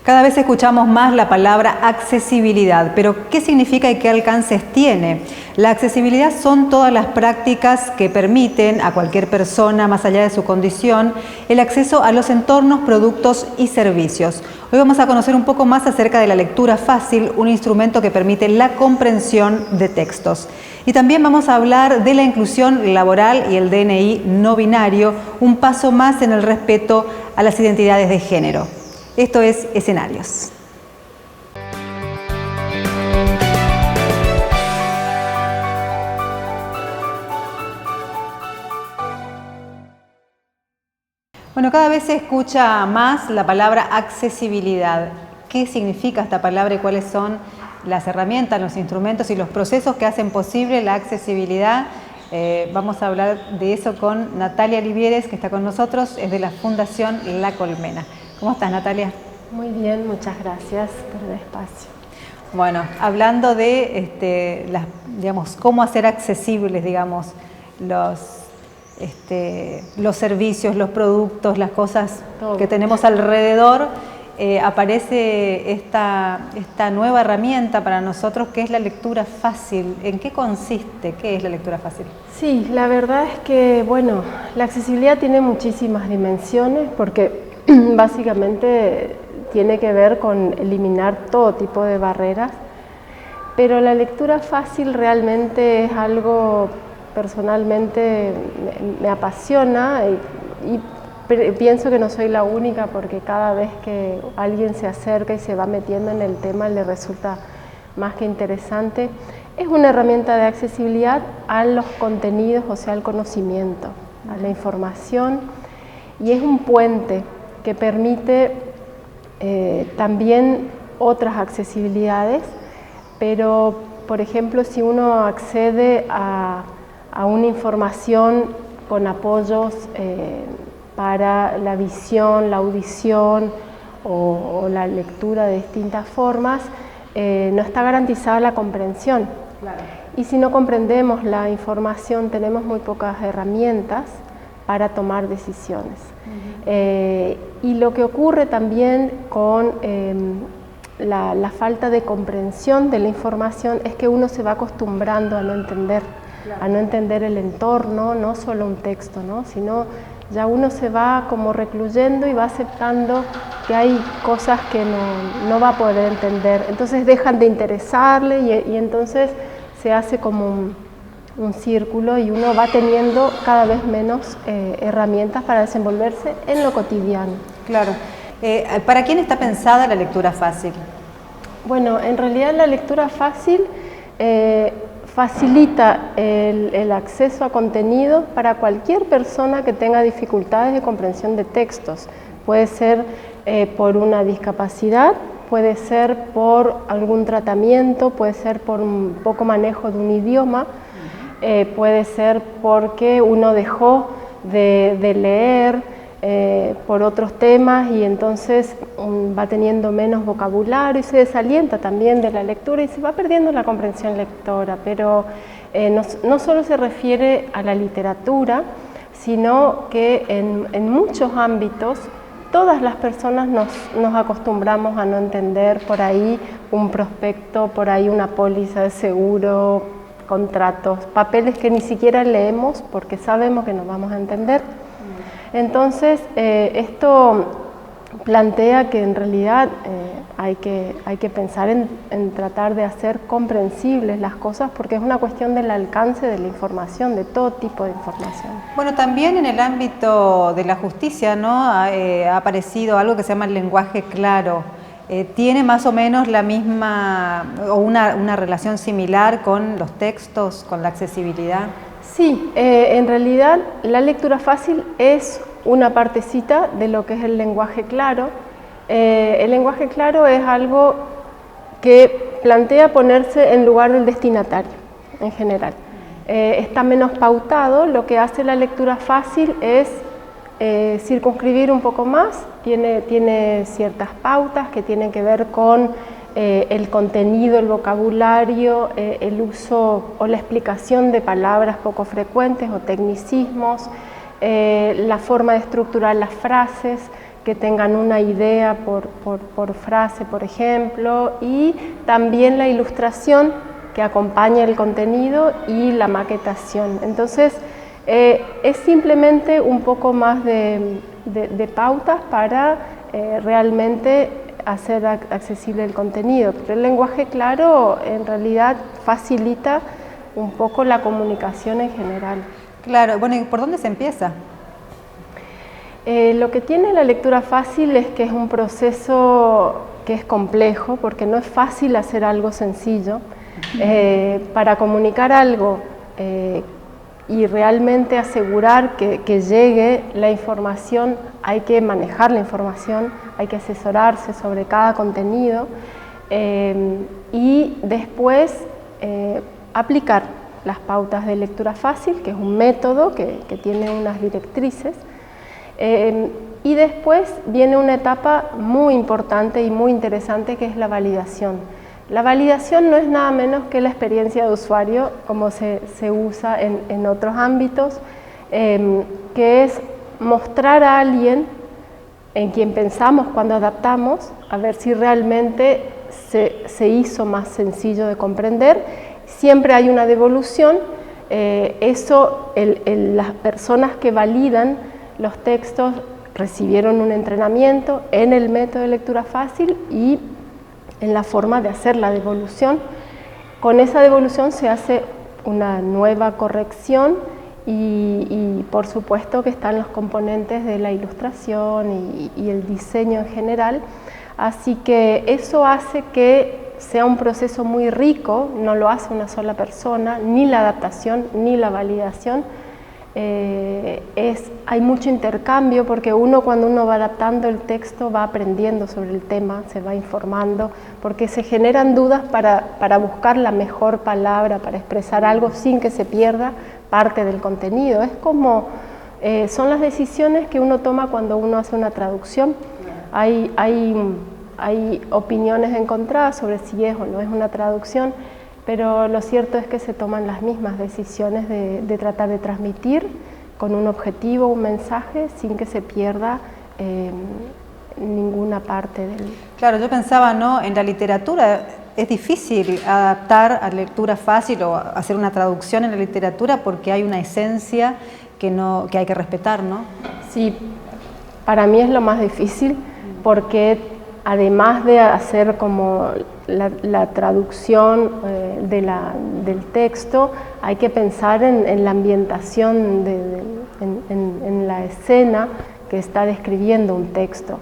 Cada vez escuchamos más la palabra accesibilidad, pero ¿qué significa y qué alcances tiene? La accesibilidad son todas las prácticas que permiten a cualquier persona, más allá de su condición, el acceso a los entornos, productos y servicios. Hoy vamos a conocer un poco más acerca de la lectura fácil, un instrumento que permite la comprensión de textos. Y también vamos a hablar de la inclusión laboral y el DNI no binario, un paso más en el respeto a las identidades de género. Esto es Escenarios. Bueno, cada vez se escucha más la palabra accesibilidad. ¿Qué significa esta palabra y cuáles son las herramientas, los instrumentos y los procesos que hacen posible la accesibilidad? Vamos a hablar de eso con Natalia Livieres, que está con nosotros, es de la Fundación La Colmena. ¿Cómo estás, Natalia? Muy bien, muchas gracias por el espacio. Bueno, hablando de cómo hacer accesibles, digamos, los servicios, los productos, las cosas que tenemos alrededor, aparece esta nueva herramienta para nosotros que es la lectura fácil. ¿En qué consiste? ¿Qué es la lectura fácil? Sí, la verdad es que, bueno, la accesibilidad tiene muchísimas dimensiones porque básicamente tiene que ver con eliminar todo tipo de barreras, pero la lectura fácil realmente es algo personalmente me apasiona y pienso que no soy la única porque cada vez que alguien se acerca y se va metiendo en el tema le resulta más que interesante. Es una herramienta de accesibilidad a los contenidos, o sea, al conocimiento, a la información, y es un puente que permite también otras accesibilidades, pero por ejemplo si uno accede a una información con apoyos para la visión, la audición o la lectura de distintas formas, no está garantizada la comprensión. Claro. Y si no comprendemos la información tenemos muy pocas herramientas para tomar decisiones. Y lo que ocurre también con la falta de comprensión de la información es que uno se va acostumbrando a no entender, a no entender el entorno, no solo un texto, ¿no? Sino ya uno se va como recluyendo y va aceptando que hay cosas que no va a poder entender. Entonces dejan de interesarle y entonces se hace como un círculo y uno va teniendo cada vez menos herramientas para desenvolverse en lo cotidiano. Claro. ¿Para quién está pensada la lectura fácil? Bueno, en realidad la lectura fácil facilita el acceso a contenido para cualquier persona que tenga dificultades de comprensión de textos. Puede ser por una discapacidad, puede ser por algún tratamiento, puede ser por un poco manejo de un idioma, puede ser porque uno dejó de leer por otros temas y entonces va teniendo menos vocabulario y se desalienta también de la lectura y se va perdiendo la comprensión lectora, pero no solo se refiere a la literatura, sino que en muchos ámbitos todas las personas nos acostumbramos a no entender por ahí un prospecto, por ahí una póliza de seguro, contratos, papeles que ni siquiera leemos porque sabemos que no vamos a entender. Entonces, esto plantea que en realidad hay que pensar en tratar de hacer comprensibles las cosas porque es una cuestión del alcance de la información, de todo tipo de información. Bueno, también en el ámbito de la justicia, ¿no? Ha aparecido algo que se llama el lenguaje claro. ¿Tiene más o menos la misma o una relación similar con los textos, con la accesibilidad? Sí, en realidad la lectura fácil es una partecita de lo que es el lenguaje claro. El lenguaje claro es algo que plantea ponerse en lugar del destinatario en general. Está menos pautado, lo que hace la lectura fácil es circunscribir un poco más, tiene ciertas pautas que tienen que ver con el contenido, el vocabulario, el uso o la explicación de palabras poco frecuentes o tecnicismos, la forma de estructurar las frases, que tengan una idea por frase, por ejemplo, y también la ilustración que acompaña el contenido y la maquetación. Entonces, es simplemente un poco más de pautas para realmente hacer accesible el contenido. Pero el lenguaje claro en realidad facilita un poco la comunicación en general. Claro, bueno, ¿y por dónde se empieza? Lo que tiene la lectura fácil es que es un proceso que es complejo, porque no es fácil hacer algo sencillo. Para comunicar algo y realmente asegurar que llegue la información, hay que manejar la información, hay que asesorarse sobre cada contenido y después aplicar las pautas de lectura fácil, que es un método que tiene unas directrices. Y después viene una etapa muy importante y muy interesante, que es la validación. La validación no es nada menos que la experiencia de usuario, como se usa en otros ámbitos, que es mostrar a alguien en quien pensamos cuando adaptamos, a ver si realmente se hizo más sencillo de comprender. Siempre hay una devolución, las personas que validan los textos recibieron un entrenamiento en el método de lectura fácil y en la forma de hacer la devolución. Con esa devolución se hace una nueva corrección y por supuesto que están los componentes de la ilustración y el diseño en general. Así que eso hace que sea un proceso muy rico, no lo hace una sola persona, ni la adaptación ni la validación. Hay mucho intercambio, porque cuando uno va adaptando el texto va aprendiendo sobre el tema, se va informando, porque se generan dudas para buscar la mejor palabra, para expresar algo sin que se pierda parte del contenido. Es como, son las decisiones que uno toma cuando uno hace una traducción. Hay opiniones encontradas sobre si es o no es una traducción, pero lo cierto es que se toman las mismas decisiones de tratar de transmitir con un objetivo, un mensaje, sin que se pierda ninguna parte del... Claro, yo pensaba, ¿no? En la literatura es difícil adaptar a lectura fácil o hacer una traducción en la literatura, porque hay una esencia que hay que respetar, ¿no? Sí, para mí es lo más difícil, porque además de hacer como la traducción del texto, hay que pensar en la ambientación, en la escena que está describiendo un texto.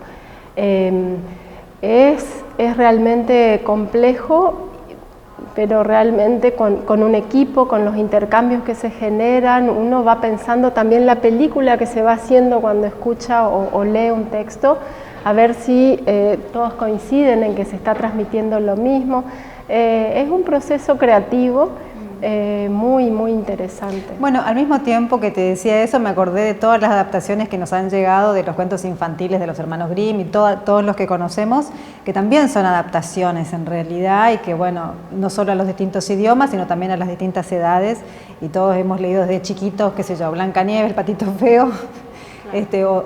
Es realmente complejo, pero realmente con un equipo, con los intercambios que se generan, uno va pensando también la película que se va haciendo cuando escucha o lee un texto, a ver si todos coinciden en que se está transmitiendo lo mismo. Es un proceso creativo muy, muy interesante. Bueno, al mismo tiempo que te decía eso, me acordé de todas las adaptaciones que nos han llegado de los cuentos infantiles de los hermanos Grimm y todos los que conocemos, que también son adaptaciones en realidad, y que, bueno, no solo a los distintos idiomas, sino también a las distintas edades, y todos hemos leído desde chiquitos, qué sé yo, Blancanieves, El patito feo,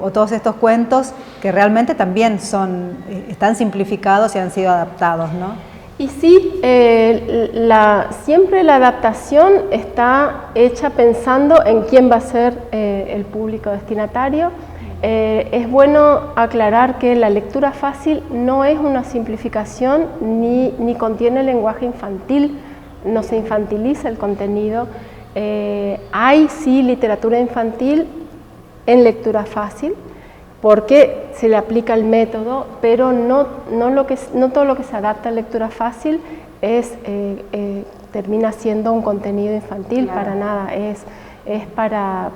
o todos estos cuentos que realmente también están simplificados y han sido adaptados, ¿no? Y sí, siempre la adaptación está hecha pensando en quién va a ser el público destinatario. Es bueno aclarar que la lectura fácil no es una simplificación ni contiene lenguaje infantil, no se infantiliza el contenido. Hay sí literatura infantil en lectura fácil, porque se le aplica el método, pero no todo lo que se adapta a lectura fácil termina siendo un contenido infantil. Claro. Para nada, es para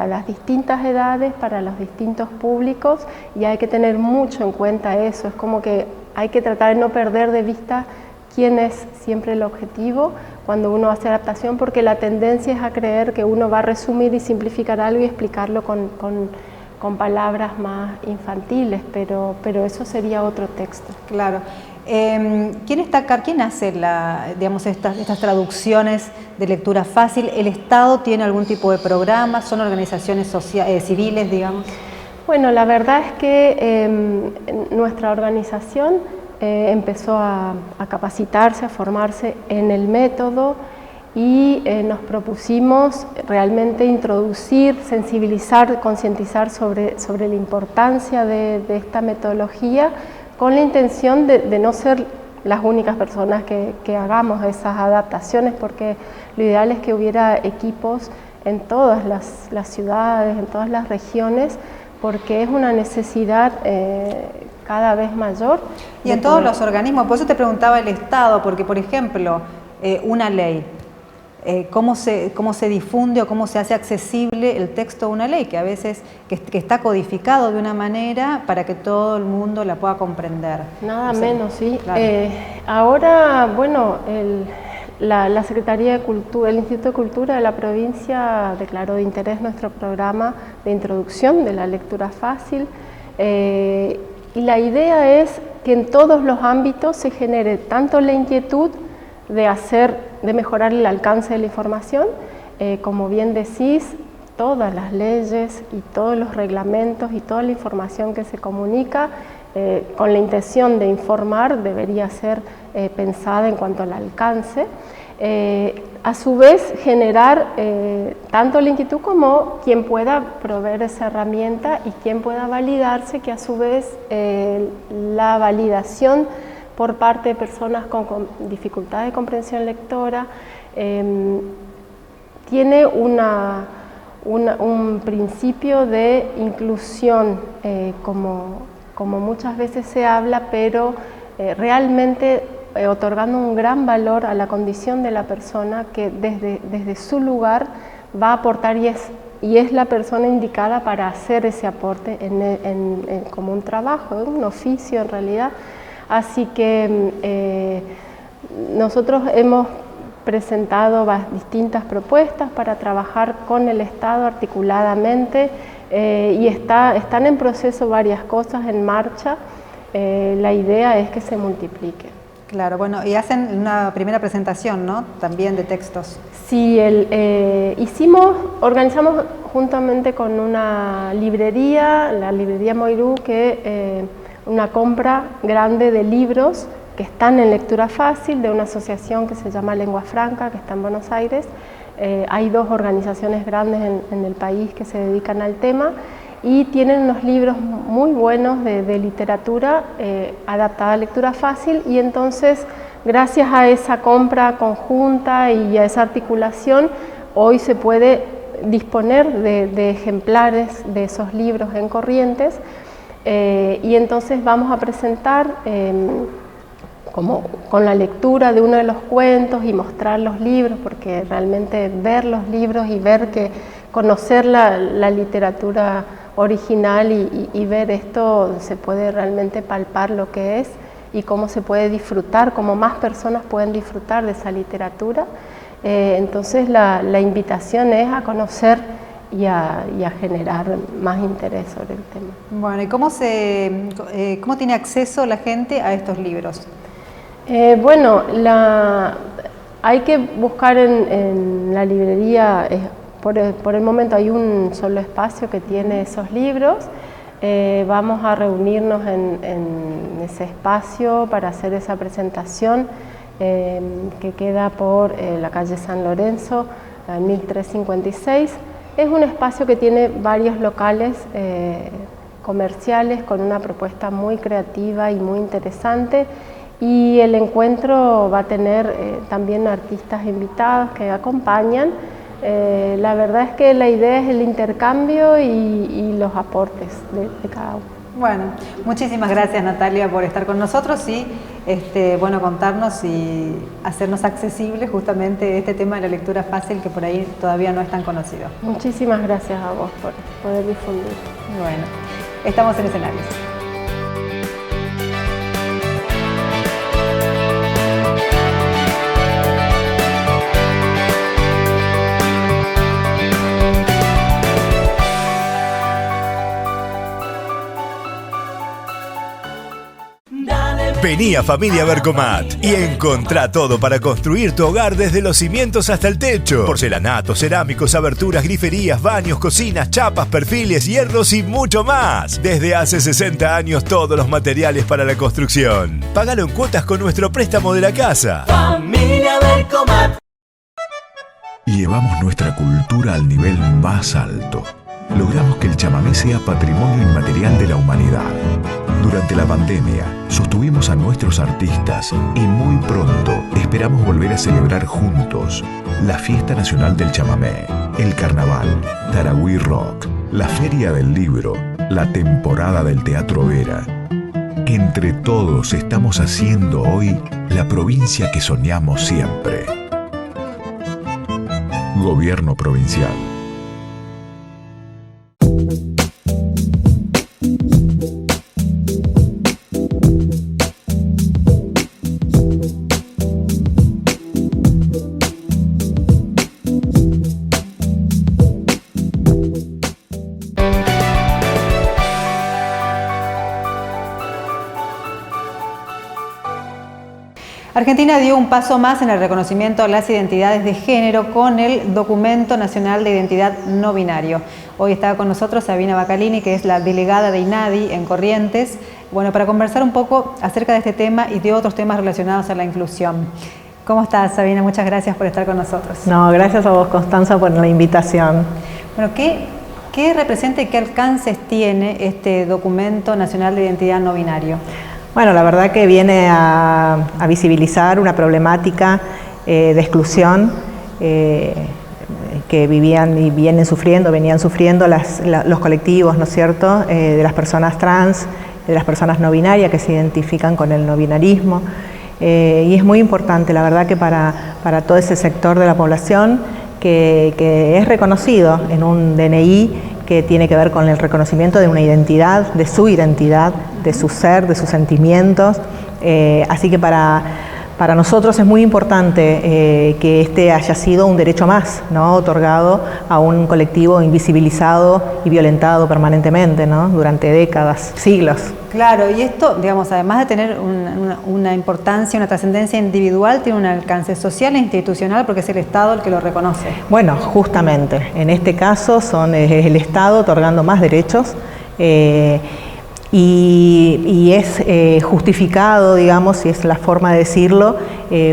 las distintas edades, para los distintos públicos, y hay que tener mucho en cuenta eso. Es como que hay que tratar de no perder de vista quién es siempre el objetivo cuando uno hace adaptación, porque la tendencia es a creer que uno va a resumir y simplificar algo y explicarlo con palabras más infantiles, pero eso sería otro texto. Claro. ¿Quién hace estas traducciones de lectura fácil? ¿El Estado tiene algún tipo de programa? ¿Son organizaciones civiles, digamos? Bueno, la verdad es que nuestra organización empezó a capacitarse, a formarse en el método y nos propusimos realmente introducir, sensibilizar, concientizar sobre la importancia de esta metodología, con la intención de no ser las únicas personas que hagamos esas adaptaciones, porque lo ideal es que hubiera equipos en todas las ciudades, en todas las regiones, porque es una necesidad cada vez mayor. Y en todos los organismos, por eso te preguntaba el Estado, porque por ejemplo, una ley, ¿cómo se difunde o cómo se hace accesible el texto de una ley, que a veces que está codificado de una manera para que todo el mundo la pueda comprender? Nada menos, sí. Claro. Ahora, bueno, la Secretaría de Cultura, el Instituto de Cultura de la provincia declaró de interés nuestro programa de introducción de la lectura fácil, y la idea es que en todos los ámbitos se genere tanto la inquietud de mejorar el alcance de la información, como bien decís, todas las leyes y todos los reglamentos y toda la información que se comunica con la intención de informar debería ser pensada en cuanto al alcance. A su vez generar tanto la inquietud como quien pueda proveer esa herramienta y quien pueda validarse, que a su vez la validación por parte de personas con dificultad de comprensión lectora tiene un principio de inclusión, como muchas veces se habla, pero realmente otorgando un gran valor a la condición de la persona que desde su lugar va a aportar y es la persona indicada para hacer ese aporte como un trabajo, un oficio en realidad. Así que nosotros hemos presentado distintas propuestas para trabajar con el Estado articuladamente y están en proceso varias cosas en marcha. La idea es que se multiplique. Claro, bueno, y hacen una primera presentación, ¿no? También de textos. Sí, organizamos juntamente con una librería, la librería Moirú, una compra grande de libros que están en lectura fácil de una asociación que se llama Lengua Franca, que está en Buenos Aires. Hay dos organizaciones grandes en el país que se dedican al tema y tienen unos libros muy buenos de literatura adaptada a lectura fácil, y entonces gracias a esa compra conjunta y a esa articulación hoy se puede disponer de ejemplares de esos libros en Corrientes, y entonces vamos a presentar como con la lectura de uno de los cuentos y mostrar los libros, porque realmente ver los libros y conocer la literatura original y ver esto, se puede realmente palpar lo que es y cómo se puede disfrutar, cómo más personas pueden disfrutar de esa literatura. Entonces la invitación es a conocer y a generar más interés sobre el tema. Bueno, ¿y cómo tiene acceso la gente a estos libros? Bueno, hay que buscar en la librería. Por el momento hay un solo espacio que tiene esos libros. Vamos a reunirnos en ese espacio para hacer esa presentación que queda por la calle San Lorenzo, 1356. Es un espacio que tiene varios locales comerciales con una propuesta muy creativa y muy interesante, y el encuentro va a tener también artistas invitados que acompañan. La verdad es que la idea es el intercambio y los aportes de cada uno. Bueno, muchísimas gracias, Natalia, por estar con nosotros y bueno, contarnos y hacernos accesible justamente este tema de la lectura fácil, que por ahí todavía no es tan conocido. Muchísimas gracias a vos por poder difundir. Bueno, estamos en Escenarios. Dale Vení a Familia Vercomat y encontrá todo para construir tu hogar desde los cimientos hasta el techo. Porcelanatos, cerámicos, aberturas, griferías, baños, cocinas, chapas, perfiles, hierros y mucho más. Desde hace 60 años todos los materiales para la construcción. Págalo en cuotas con nuestro préstamo de la casa. Familia Vercomat. Llevamos nuestra cultura al nivel más alto. Logramos que el chamamé sea patrimonio inmaterial de la humanidad. Durante la pandemia, sostuvimos a nuestros artistas y muy pronto esperamos volver a celebrar juntos la Fiesta Nacional del Chamamé, el Carnaval, Tarahui Rock, la Feria del Libro, la temporada del Teatro Vera. Entre todos estamos haciendo hoy la provincia que soñamos siempre. Gobierno Provincial. Argentina dio un paso más en el reconocimiento a las identidades de género con el Documento Nacional de Identidad No Binario. Hoy está con nosotros Sabina Bacalini, que es la delegada de INADI en Corrientes, bueno, para conversar un poco acerca de este tema y de otros temas relacionados a la inclusión. ¿Cómo estás, Sabina? Muchas gracias por estar con nosotros. No, gracias a vos, Constanza, por la invitación. Bueno, ¿qué representa y qué alcances tiene este Documento Nacional de Identidad No Binario? Bueno, la verdad que viene a visibilizar una problemática de exclusión que vivían y venían sufriendo los colectivos, ¿no es cierto?, de las personas trans, de las personas no binarias que se identifican con el no binarismo. Y es muy importante, la verdad, que para todo ese sector de la población que es reconocido en un DNI que tiene que ver con el reconocimiento de una identidad, de su ser, de sus sentimientos. Así que para nosotros es muy importante que este haya sido un derecho más, ¿no?, otorgado a un colectivo invisibilizado y violentado permanentemente, ¿no?, durante décadas, siglos. Claro, y esto, digamos, además de tener una importancia, una trascendencia individual, tiene un alcance social e institucional porque es el Estado el que lo reconoce. Bueno, justamente, en este caso es el Estado otorgando más derechos y es justificado, digamos, si es la forma de decirlo,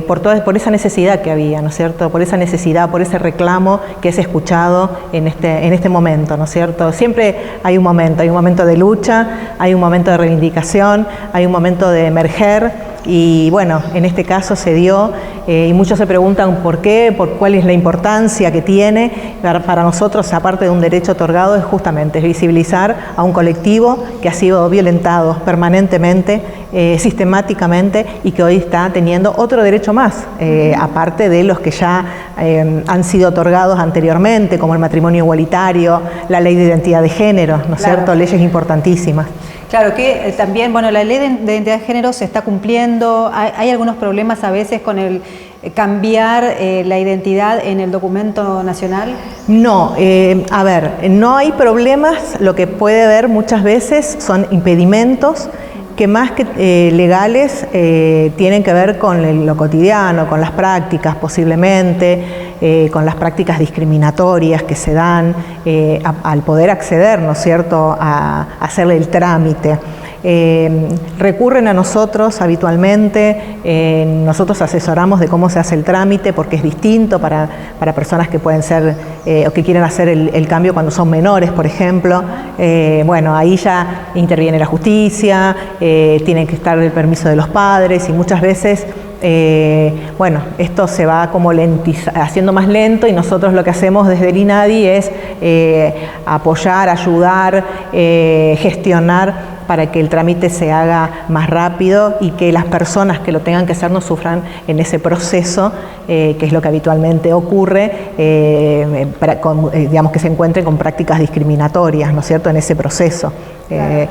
por esa necesidad que había, ¿no es cierto?, por esa necesidad, por ese reclamo que es escuchado en este momento, ¿no es cierto? Siempre hay un momento de lucha, hay un momento de reivindicación, hay un momento de emerger. Y bueno, en este caso se dio y muchos se preguntan por qué, cuál es la importancia que tiene. Para nosotros, aparte de un derecho otorgado, es justamente visibilizar a un colectivo que ha sido violentado permanentemente, sistemáticamente, y que hoy está teniendo otro derecho más, aparte de los que ya han sido otorgados anteriormente, como el matrimonio igualitario, la ley de identidad de género, ¿no es cierto?, leyes importantísimas. Claro que también, bueno, la ley de identidad de género se está cumpliendo, hay algunos problemas a veces con el cambiar la identidad en el documento nacional. No, a ver, no hay problemas, lo que puede haber muchas veces son impedimentos que más que legales tienen que ver con lo cotidiano, con las prácticas posiblemente, con las prácticas discriminatorias que se dan al poder acceder, ¿no es cierto?, a hacerle el trámite. Recurren a nosotros habitualmente, nosotros asesoramos de cómo se hace el trámite porque es distinto para personas que pueden ser o que quieren hacer el cambio cuando son menores, por ejemplo. Bueno, ahí ya interviene la justicia, tiene que estar el permiso de los padres y muchas veces bueno, esto se va como haciendo más lento y nosotros lo que hacemos desde el INADI es apoyar, ayudar, gestionar para que el trámite se haga más rápido y que las personas que lo tengan que hacer no sufran en ese proceso, que es lo que habitualmente ocurre, digamos que se encuentren con prácticas discriminatorias, ¿no es cierto?, en ese proceso. Claro.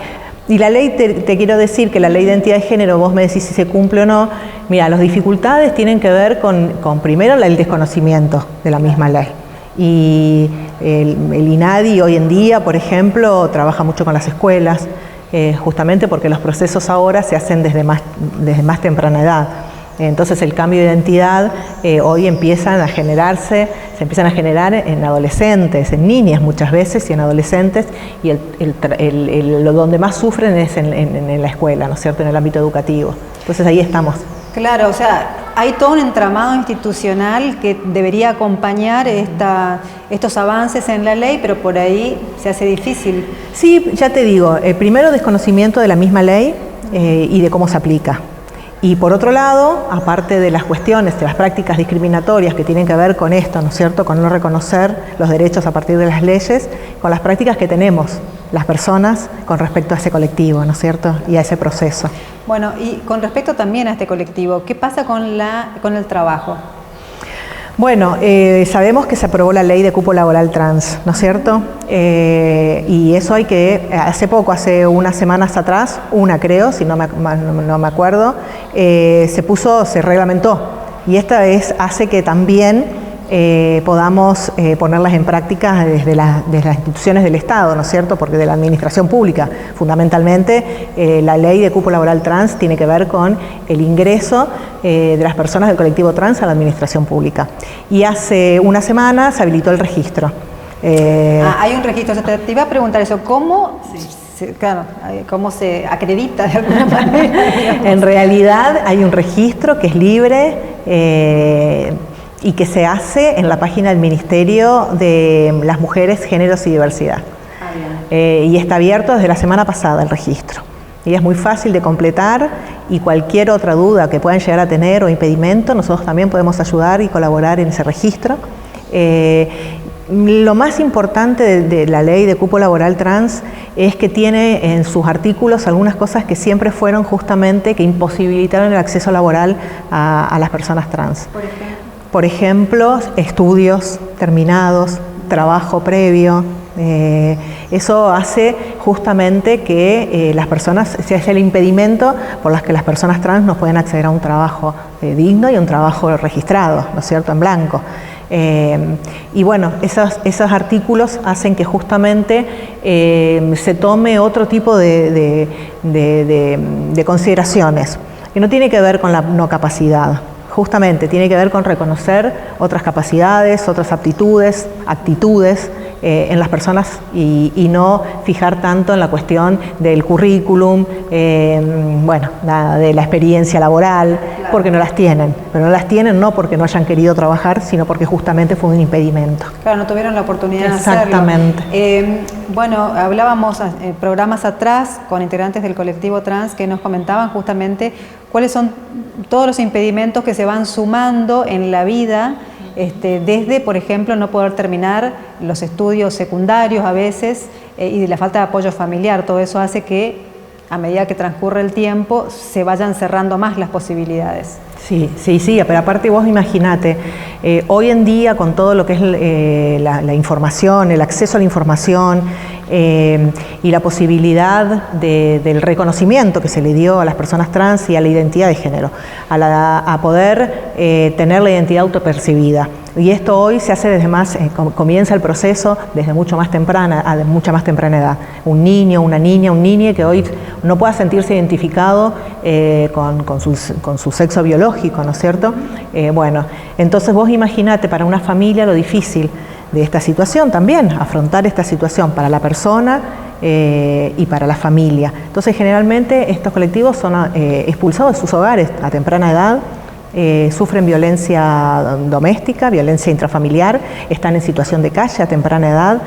Y la ley, te quiero decir que la ley de identidad de género, vos me decís si se cumple o no, mira, las dificultades tienen que ver con primero el desconocimiento de la misma ley. Y el INADI hoy en día, por ejemplo, trabaja mucho con las escuelas, justamente porque los procesos ahora se hacen desde más temprana edad. Entonces el cambio de identidad hoy se empiezan a generar en adolescentes, en niñas muchas veces y en adolescentes, y donde más sufren es en la escuela, ¿no es cierto?, en el ámbito educativo. Entonces ahí estamos. Claro, o sea, hay todo un entramado institucional que debería acompañar estos avances en la ley, pero por ahí se hace difícil. Sí, ya te digo, primero desconocimiento de la misma ley y de cómo se aplica. Y por otro lado, aparte de las cuestiones, de las prácticas discriminatorias que tienen que ver con esto, ¿no es cierto?, con no reconocer los derechos a partir de las leyes, con las prácticas que tenemos las personas con respecto a ese colectivo, ¿no es cierto?, y a ese proceso. Bueno, y con respecto también a este colectivo, ¿qué pasa con el trabajo? Bueno, sabemos que se aprobó la ley de cupo laboral trans, ¿no es cierto? Y eso hace unas semanas atrás, creo, si no me acuerdo, se reglamentó. Y esta vez hace que también podamos ponerlas en práctica desde las instituciones del Estado, ¿no es cierto?, porque de la administración pública. Fundamentalmente, la ley de cupo laboral trans tiene que ver con el ingreso de las personas del colectivo trans a la administración pública. Y hace una semana se habilitó el registro. Hay un registro, te iba a preguntar eso, ¿cómo se acredita de alguna manera? En realidad hay un registro que es libre, y que se hace en la página del Ministerio de las Mujeres, Géneros y Diversidad. Y está abierto desde la semana pasada el registro. Y es muy fácil de completar, y cualquier otra duda que puedan llegar a tener o impedimento, nosotros también podemos ayudar y colaborar en ese registro. Lo más importante de la ley de cupo laboral trans es que tiene en sus artículos algunas cosas que siempre fueron justamente que imposibilitaron el acceso laboral a las personas trans. Por ejemplo, estudios terminados, trabajo previo. Eso hace justamente que las personas, se hace el impedimento por las que las personas trans no pueden acceder a un trabajo digno y a un trabajo registrado, ¿no es cierto?, en blanco. Y bueno, esos artículos hacen que justamente se tome otro tipo de consideraciones, que no tiene que ver con la no capacidad. Justamente tiene que ver con reconocer otras capacidades, otras aptitudes, actitudes en las personas y no fijar tanto en la cuestión del currículum, de la experiencia laboral, porque no las tienen. Pero no las tienen no porque no hayan querido trabajar, sino porque justamente fue un impedimento. Claro, no tuvieron la oportunidad de hacerlo. Exactamente. Hablábamos programas atrás con integrantes del colectivo trans que nos comentaban justamente cuáles son todos los impedimentos que se van sumando en la vida, desde, por ejemplo, no poder terminar los estudios secundarios a veces y de la falta de apoyo familiar. Todo eso hace que, a medida que transcurre el tiempo, se vayan cerrando más las posibilidades. Sí, pero aparte vos imaginate, hoy en día con todo lo que es la información, el acceso a la información y la posibilidad del reconocimiento que se le dio a las personas trans y a la identidad de género, a poder tener la identidad autopercibida. Y esto hoy se hace comienza el proceso desde mucha más temprana edad. Un niño, una niña, un niño que hoy no pueda sentirse identificado con su sexo biológico, ¿no es cierto? Entonces vos imaginate para una familia lo difícil de esta situación también, afrontar esta situación para la persona y para la familia. Entonces generalmente estos colectivos son expulsados de sus hogares a temprana edad, sufren violencia doméstica, violencia intrafamiliar, están en situación de calle a temprana edad,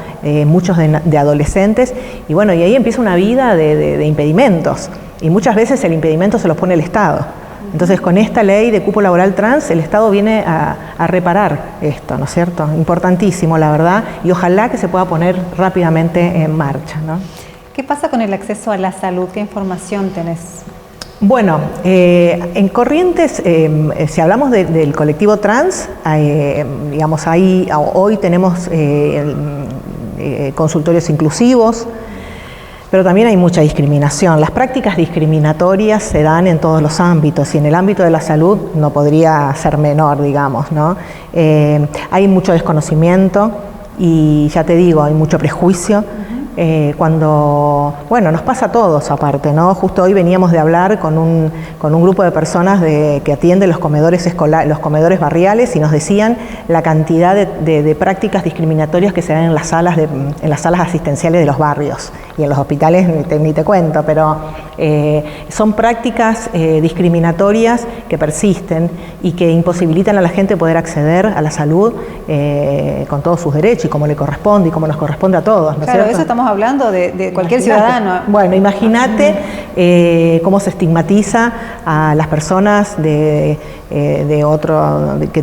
muchos de adolescentes, y ahí empieza una vida de impedimentos, y muchas veces el impedimento se los pone el Estado. Entonces, con esta ley de cupo laboral trans, el Estado viene a reparar esto, ¿no es cierto? Importantísimo, la verdad, y ojalá que se pueda poner rápidamente en marcha, ¿no? ¿Qué pasa con el acceso a la salud? ¿Qué información tenés? Bueno, en Corrientes, si hablamos del colectivo trans, hoy tenemos consultorios inclusivos, pero también hay mucha discriminación. Las prácticas discriminatorias se dan en todos los ámbitos y en el ámbito de la salud no podría ser menor, digamos, ¿no? Hay mucho desconocimiento y ya te digo, hay mucho prejuicio. cuando, bueno, nos pasa a todos aparte, ¿no? Justo hoy veníamos de hablar con un grupo de personas que atienden los comedores los comedores barriales, y nos decían la cantidad de prácticas discriminatorias que se dan en las salas asistenciales de los barrios, y en los hospitales ni te cuento, pero son prácticas discriminatorias que persisten y que imposibilitan a la gente poder acceder a la salud con todos sus derechos y como le corresponde y como nos corresponde a todos, ¿no es Claro, cierto? eso estamos hablando de cualquier ciudadano. Bueno, imagínate cómo se estigmatiza a las personas que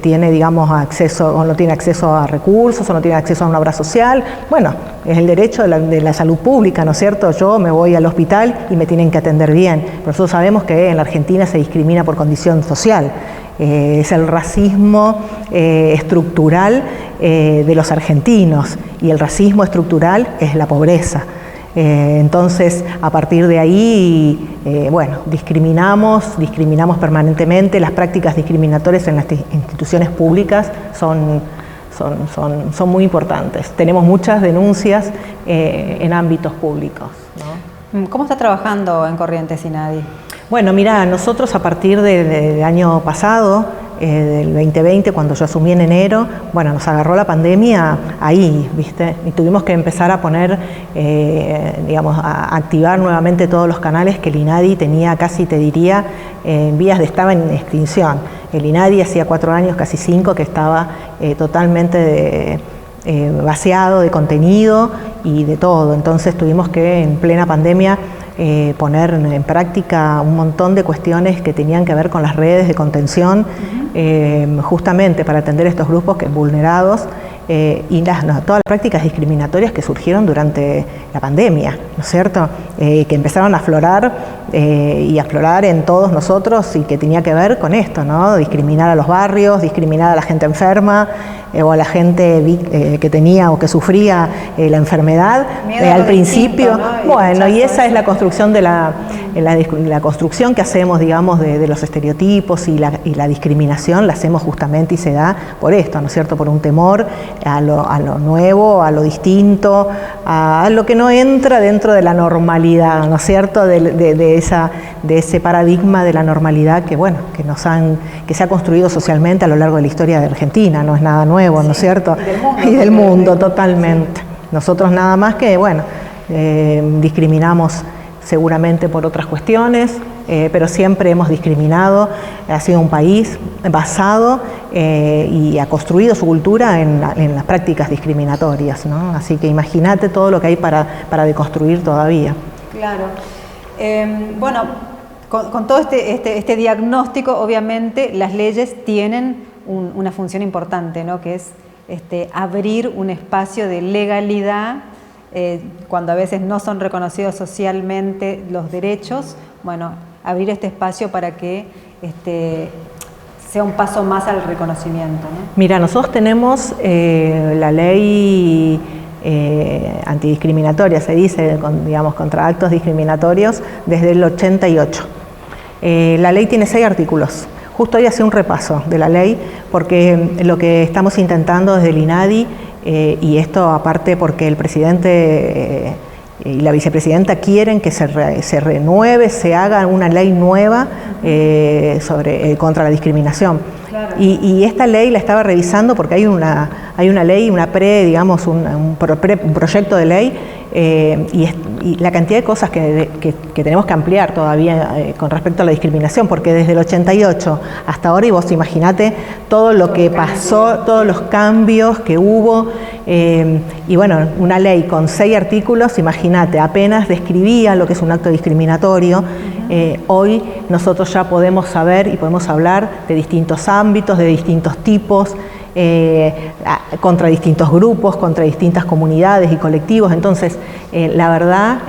tiene, digamos, acceso o no tiene acceso a recursos o no tiene acceso a una obra social. Bueno, es el derecho de la salud pública, ¿no es cierto? Yo me voy al hospital y me tienen que atender bien. Pero nosotros sabemos que en la Argentina se discrimina por condición social. Es el racismo estructural de los argentinos, y el racismo estructural es la pobreza. Entonces, a partir de ahí, bueno, discriminamos permanentemente. Las prácticas discriminatorias en las instituciones públicas son muy importantes. Tenemos muchas denuncias en ámbitos públicos, ¿no? ¿Cómo está trabajando en Corrientes INADI? Bueno, mira, nosotros a partir del año pasado, del 2020, cuando yo asumí en enero, bueno, nos agarró la pandemia ahí, ¿viste? Y tuvimos que empezar a poner, digamos, a activar nuevamente todos los canales que el INADI tenía casi, te diría, estaba en extinción. El INADI hacía 4 años, casi 5, que estaba totalmente vaciado de contenido y de todo. Entonces tuvimos que, en plena pandemia, poner en práctica un montón de cuestiones que tenían que ver con las redes de contención, justamente para atender estos grupos vulnerados, y todas las prácticas discriminatorias que surgieron durante la pandemia, ¿no es cierto? Que empezaron a aflorar y a aflorar en todos nosotros, y que tenía que ver con esto, ¿no? Discriminar a los barrios, discriminar a la gente enferma, o a la gente que tenía o que sufría la enfermedad al principio, ¿no? Bueno, y esa es la construcción la construcción que hacemos, digamos, de los estereotipos, y la discriminación la hacemos justamente, y se da por esto, ¿no es cierto? Por un temor a lo nuevo, a lo distinto, a lo que no entra dentro de la normalidad, ¿no es cierto? De ese paradigma de la normalidad que, bueno, que se ha construido socialmente a lo largo de la historia de Argentina, no es nada nuevo, ¿no es cierto? Y del mundo, totalmente. Nosotros nada más que, bueno, discriminamos seguramente por otras cuestiones, pero siempre hemos discriminado. Ha sido un país basado y ha construido su cultura en las prácticas discriminatorias, ¿no? Así que imagínate todo lo que hay para deconstruir todavía. Claro. Bueno, con todo este diagnóstico, obviamente las leyes tienen una función importante, ¿no? Que es abrir un espacio de legalidad cuando a veces no son reconocidos socialmente los derechos. Bueno, abrir este espacio para que sea un paso más al reconocimiento, ¿no? Mira, nosotros tenemos la ley antidiscriminatoria, se dice, digamos, contra actos discriminatorios, desde el 88. La ley tiene 6 artículos. Justo hoy hacía un repaso de la ley, porque lo que estamos intentando desde el INADI, y esto aparte porque el presidente y la vicepresidenta quieren que se renueve, se haga una ley nueva contra la discriminación. Claro. Y esta ley la estaba revisando porque hay una ley, digamos, un proyecto de ley, y la cantidad de cosas que tenemos que ampliar todavía con respecto a la discriminación, porque desde el 88 hasta ahora, y vos imaginate todo lo que pasó, todos los cambios que hubo, y bueno, una ley con 6 artículos, imagínate, apenas describía lo que es un acto discriminatorio. Hoy nosotros ya podemos saber y podemos hablar de distintos ámbitos, de distintos tipos, contra distintos grupos, contra distintas comunidades y colectivos. Entonces, la verdad,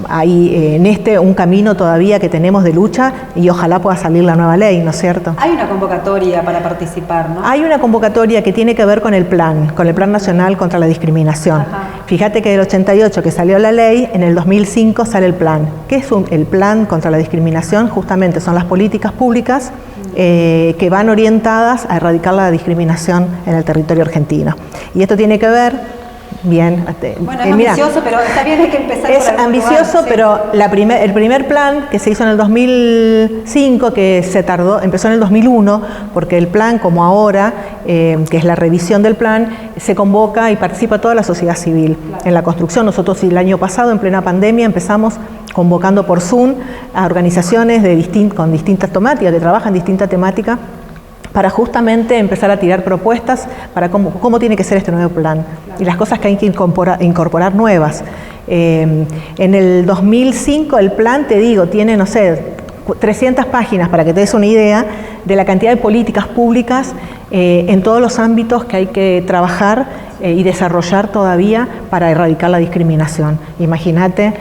hay en un camino todavía que tenemos de lucha, y ojalá pueda salir la nueva ley, ¿no es cierto? Hay una convocatoria para participar, ¿no? Hay una convocatoria que tiene que ver con el Plan Nacional contra la Discriminación. Ajá. Fíjate que del 88 que salió la ley, en el 2005 sale el plan. ¿Qué es el Plan contra la Discriminación? Justamente son las políticas públicas que van orientadas a erradicar la discriminación en el territorio argentino. Y esto tiene que ver Bien. Bueno, es ambicioso, pero está bien, hay que empezar Es por algún ambicioso, lugar, sí. pero el primer plan que se hizo en el 2005, que empezó en el 2001, porque el plan, como ahora, que es la revisión del plan, se convoca y participa toda la sociedad civil en la construcción. Nosotros el año pasado, en plena pandemia, empezamos convocando por Zoom a organizaciones con distintas temáticas, que trabajan distintas temáticas, para justamente empezar a tirar propuestas para cómo tiene que ser este nuevo plan y las cosas que hay que incorporar nuevas. En el 2005 el plan, te digo, tiene, no sé, 300 páginas, para que te des una idea de la cantidad de políticas públicas en todos los ámbitos que hay que trabajar y desarrollar todavía para erradicar la discriminación. Imagínate,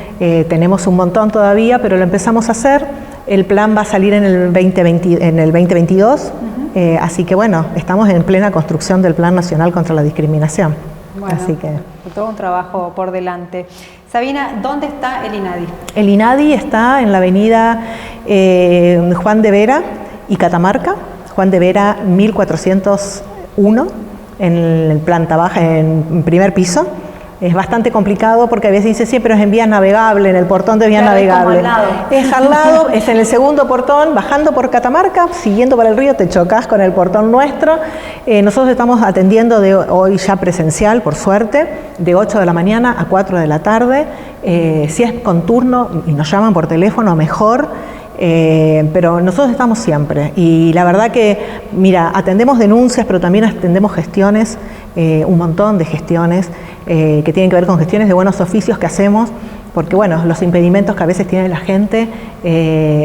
tenemos un montón todavía, pero lo empezamos a hacer. El plan va a salir en el 2022. Así que bueno, estamos en plena construcción del Plan Nacional contra la Discriminación. Bueno, así que todo un trabajo por delante. Sabina, ¿dónde está el INADI? El INADI está en la avenida Juan de Vera y Catamarca, Juan de Vera 1401, en planta baja, en primer piso. Es bastante complicado porque a veces dice, sí, pero es en vía navegable, en el portón de vía navegable. Es al lado, es en el segundo portón, bajando por Catamarca, siguiendo por el río, te chocas con el portón nuestro. Nosotros estamos atendiendo hoy ya presencial, por suerte, de 8 de la mañana a 4 de la tarde. Si es con turno y nos llaman por teléfono, mejor. Pero nosotros estamos siempre y la verdad que, mira, atendemos denuncias, pero también atendemos gestiones, un montón de gestiones que tienen que ver con gestiones de buenos oficios que hacemos, porque bueno, los impedimentos que a veces tiene la gente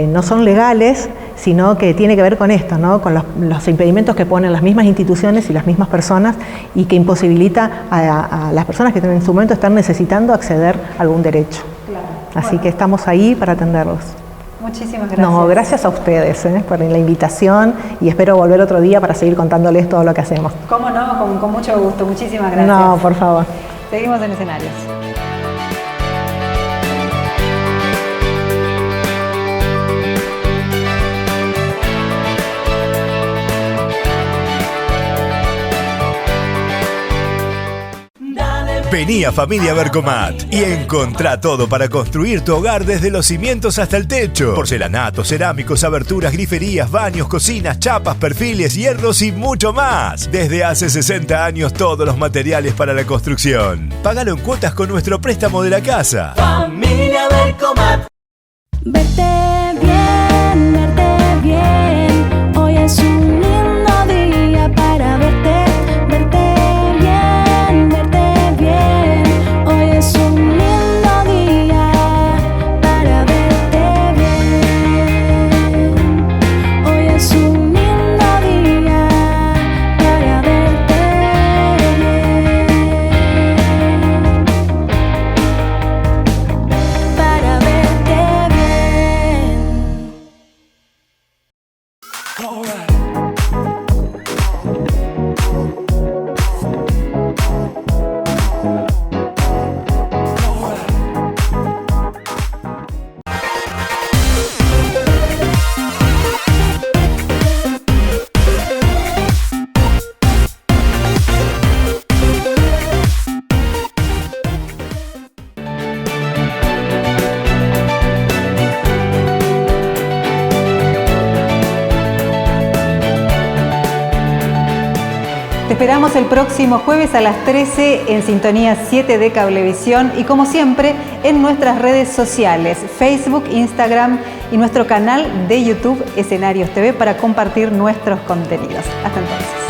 no son legales, sino que tiene que ver con esto, ¿no? Con los impedimentos que ponen las mismas instituciones y las mismas personas y que imposibilita a las personas que en su momento están necesitando acceder a algún derecho. Claro. Así que estamos ahí para atenderlos. Muchísimas gracias. No, gracias a ustedes por la invitación y espero volver otro día para seguir contándoles todo lo que hacemos. ¿Cómo no? Con mucho gusto. Muchísimas gracias. No, por favor. Seguimos en escenarios. Vení a Familia Vercomat y encontrá todo para construir tu hogar desde los cimientos hasta el techo. Porcelanatos, cerámicos, aberturas, griferías, baños, cocinas, chapas, perfiles, hierros y mucho más. Desde hace 60 años todos los materiales para la construcción. Págalo en cuotas con nuestro préstamo de la casa. Familia Vercomat. Verte bien, hoy es un lindo día para verte bien, hoy es un lindo día para verte bien, hoy es un lindo día para verte bien, para verte bien. Te esperamos el próximo jueves a las 13 en Sintonía 7 de Cablevisión y como siempre en nuestras redes sociales, Facebook, Instagram y nuestro canal de YouTube Escenarios TV para compartir nuestros contenidos. Hasta entonces.